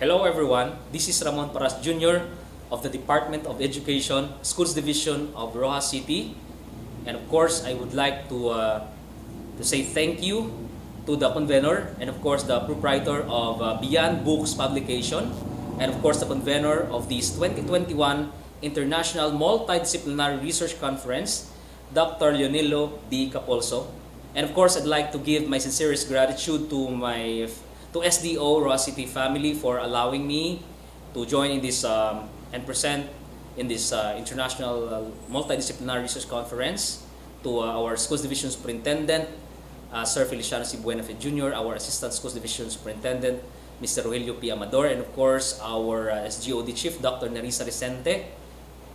Hello everyone, this is Ramon Jr. of the Department of Education, Schools Division of Rojas City. And of course, I would like to say thank you to the convener and of course the proprietor of Beyond Books Publication and of course the convener of this 2021 International Multidisciplinary Research Conference, Dr. Leonilo D. Capolso. And of course, I'd like to give my sincerest gratitude to SDO Rojas City family for allowing me to join in this and present in this international multidisciplinary research conference, to our schools division superintendent, Sir Feliciano C. Buenafed Jr., our assistant schools division superintendent, Mr. Rogelio P. Amador, and of course our SGOD chief, Dr. Nerissa Recente,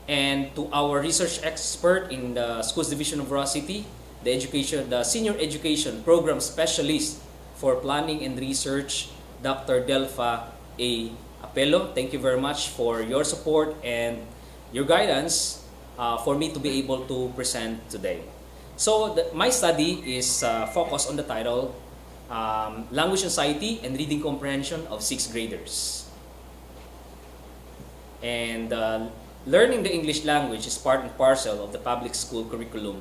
and to our research expert in the schools division of Rojas City, the senior education program specialist for planning and research, Dr. Delpha A. Apelo. Thank you very much for your support and your guidance for me to be able to present today. So my study is focused on the title Language Anxiety and Reading Comprehension of 6th graders. And learning the English language is part and parcel of the public school curriculum.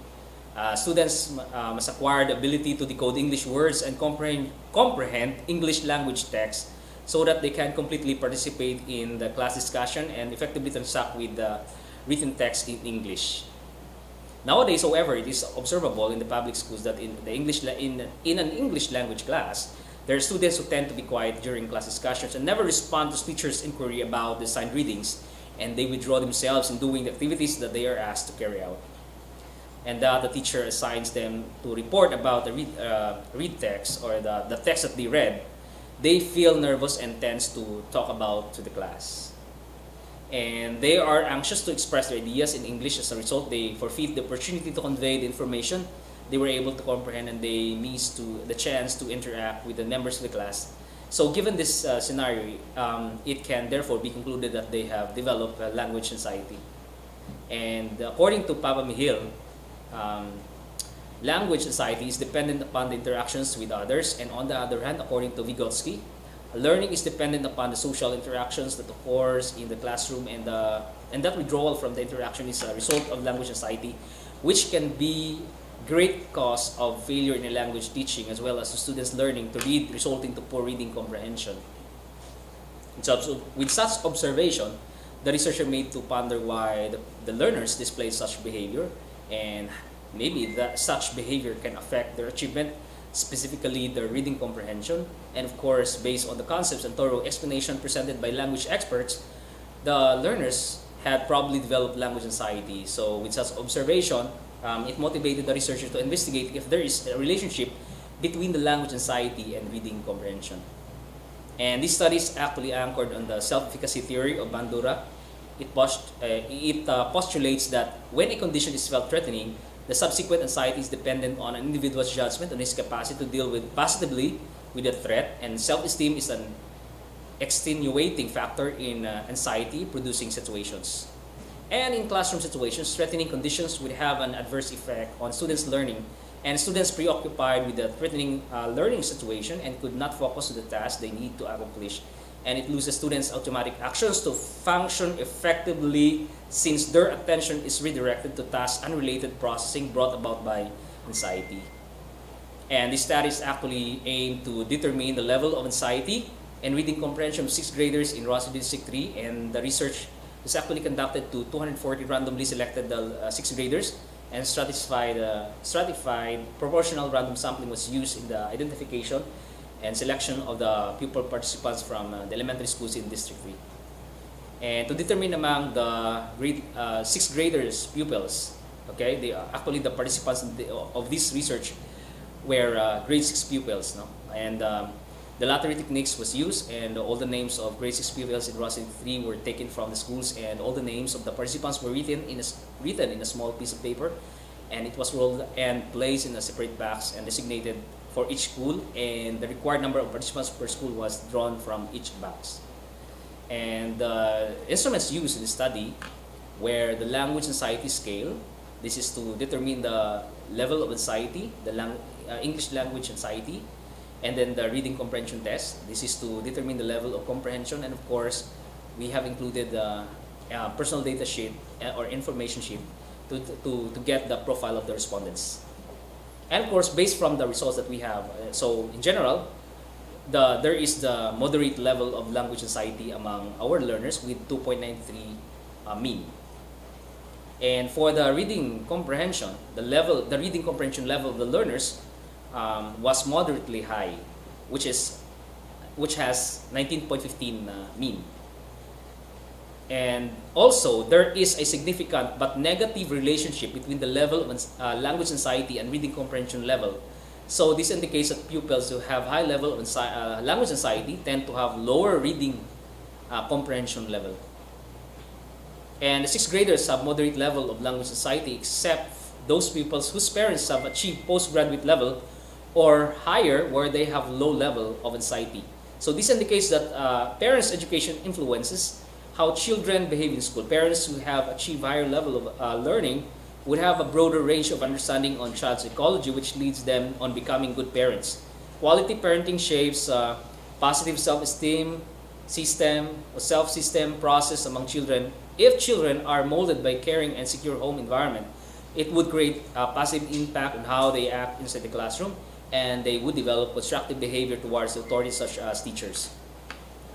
Students must acquire the ability to decode English words and comprehend English language text so that they can completely participate in the class discussion and effectively transact with the written text in English. Nowadays, however, it is observable in the public schools that in an English language class, there are students who tend to be quiet during class discussions and never respond to teachers' inquiry about the signed readings, and they withdraw themselves in doing the activities that they are asked to carry out. And the teacher assigns them to report about the read text or the text that they read, they feel nervous and tense to talk about to the class. And they are anxious to express their ideas in English. As a result, they forfeit the opportunity to convey the information they were able to comprehend, and they miss the chance to interact with the members of the class. So given this scenario, it can therefore be concluded that they have developed language anxiety. And according to Papa Mihil, language anxiety is dependent upon the interactions with others, and on the other hand, according to Vygotsky, learning is dependent upon the social interactions that occurs in the classroom, and that withdrawal from the interaction is a result of language anxiety, which can be great cause of failure in a language teaching as well as to students learning to read, resulting to poor reading comprehension. So with such observation, the researcher made to ponder why the learners display such behavior, and maybe such behavior can affect their achievement, specifically their reading comprehension. And of course, based on the concepts and thorough explanation presented by language experts, the learners had probably developed language anxiety. So with such observation, it motivated the researchers to investigate if there is a relationship between the language anxiety and reading comprehension. And this study is actually anchored on the self-efficacy theory of Bandura. It postulates that when a condition is felt threatening, the subsequent anxiety is dependent on an individual's judgment on his capacity to deal positively with the threat, and self-esteem is an extenuating factor in anxiety-producing situations. And in classroom situations, threatening conditions would have an adverse effect on students' learning, and students preoccupied with the threatening learning situation and could not focus on the task they need to accomplish. And it loses students' automatic actions to function effectively, since their attention is redirected to tasks unrelated processing brought about by anxiety. And these studies actually aim to determine the level of anxiety and reading comprehension of 6th graders in Rojas District 3, and the research was actually conducted to 240 randomly selected 6th graders, and stratified proportional random sampling was used in the identification and selection of the pupil participants from the elementary schools in District 3. And to determine among the 6th graders pupils, okay, actually the participants of this research were grade 6 pupils, no? And the lottery techniques was used, and all the names of grade 6 pupils in Rojas 3 were taken from the schools, and all the names of the participants were written in a small piece of paper, and it was rolled and placed in a separate box and designated for each school, and the required number of participants per school was drawn from each box. And the instruments used in the study were the language anxiety scale. This is to determine the level of anxiety, the English language anxiety, and then the reading comprehension test. This is to determine the level of comprehension, and of course, we have included the personal data sheet or information sheet to get the profile of the respondents. And of course, based from the results that we have, so in general, there is the moderate level of language anxiety among our learners with 2.93 mean. And for the reading comprehension, the reading comprehension level of the learners was moderately high, which has 19.15 mean. And also, there is a significant but negative relationship between the level of language anxiety and reading comprehension level. So this indicates that pupils who have high level of language anxiety tend to have lower reading comprehension level. And the 6th graders have moderate level of language anxiety, except those pupils whose parents have achieved postgraduate level or higher, where they have low level of anxiety. So this indicates that parents' education influences how children behave in school. Parents who have achieved higher level of learning would have a broader range of understanding on child psychology, which leads them on becoming good parents. Quality parenting shapes positive self-esteem system or self-system process among children. If children are molded by caring and secure home environment, it would create a positive impact on how they act inside the classroom, and they would develop constructive behavior towards authorities such as teachers.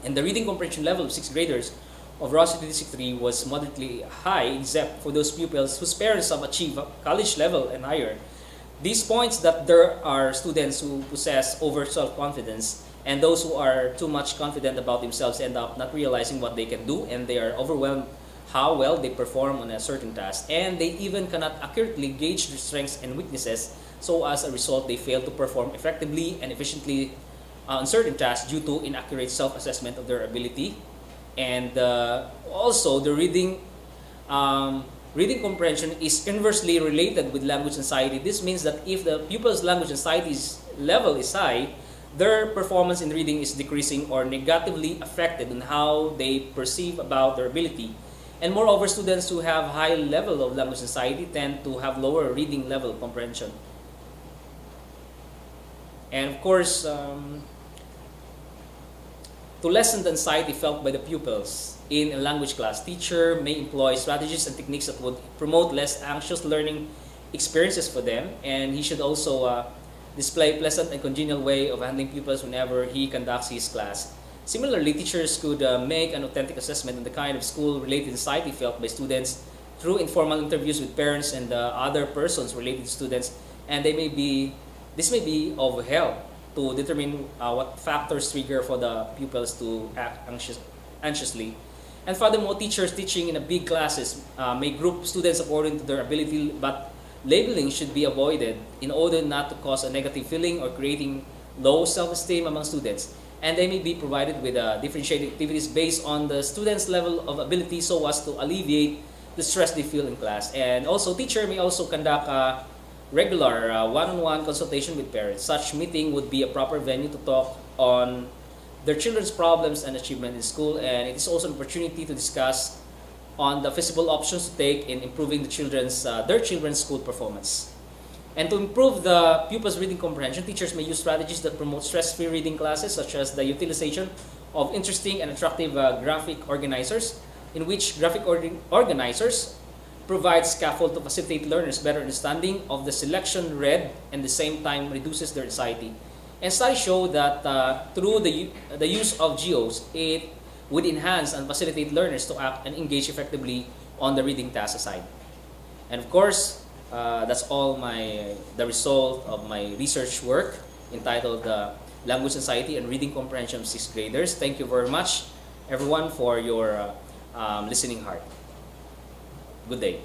And the reading comprehension level of 6th graders of Rosity District 3 was moderately high, except for those pupils whose parents have achieved college level and higher. This points that there are students who possess over self-confidence, and those who are too much confident about themselves end up not realizing what they can do, and they are overwhelmed how well they perform on a certain task, and they even cannot accurately gauge their strengths and weaknesses, so as a result they fail to perform effectively and efficiently on certain tasks due to inaccurate self-assessment of their ability. And also the reading comprehension is inversely related with language anxiety. This means that if the pupil's language anxiety level is high, their performance in reading is decreasing or negatively affected on how they perceive about their ability. And moreover, students who have high level of language anxiety tend to have lower reading level comprehension. And of course, to lessen the anxiety felt by the pupils in a language class, teacher may employ strategies and techniques that would promote less anxious learning experiences for them, and he should also display a pleasant and congenial way of handling pupils whenever he conducts his class. Similarly, teachers could make an authentic assessment on the kind of school-related anxiety felt by students through informal interviews with parents and other persons related to students, and this may be of help to determine what factors trigger for the pupils to act anxiously. And furthermore, teachers teaching in a big classes may group students according to their ability, but labeling should be avoided in order not to cause a negative feeling or creating low self-esteem among students. And they may be provided with differentiated activities based on the student's level of ability, so as to alleviate the stress they feel in class. And also, teacher may also conduct regular one-on-one consultation with parents. Such meeting would be a proper venue to talk on their children's problems and achievement in school, and it is also an opportunity to discuss on the feasible options to take in improving their children's school performance. And to improve the pupils' reading comprehension, teachers may use strategies that promote stress-free reading classes, such as the utilization of interesting and attractive graphic organizers, in which graphic organizers provide scaffold to facilitate learners' better understanding of the selection read, and at the same time reduces their anxiety. And studies show that through the use of geos, it would enhance and facilitate learners to act and engage effectively on the reading task assigned. And of course, that's all the result of my research work entitled Language Anxiety and Reading Comprehension of 6th Graders. Thank you very much, everyone, for your listening heart. Good day.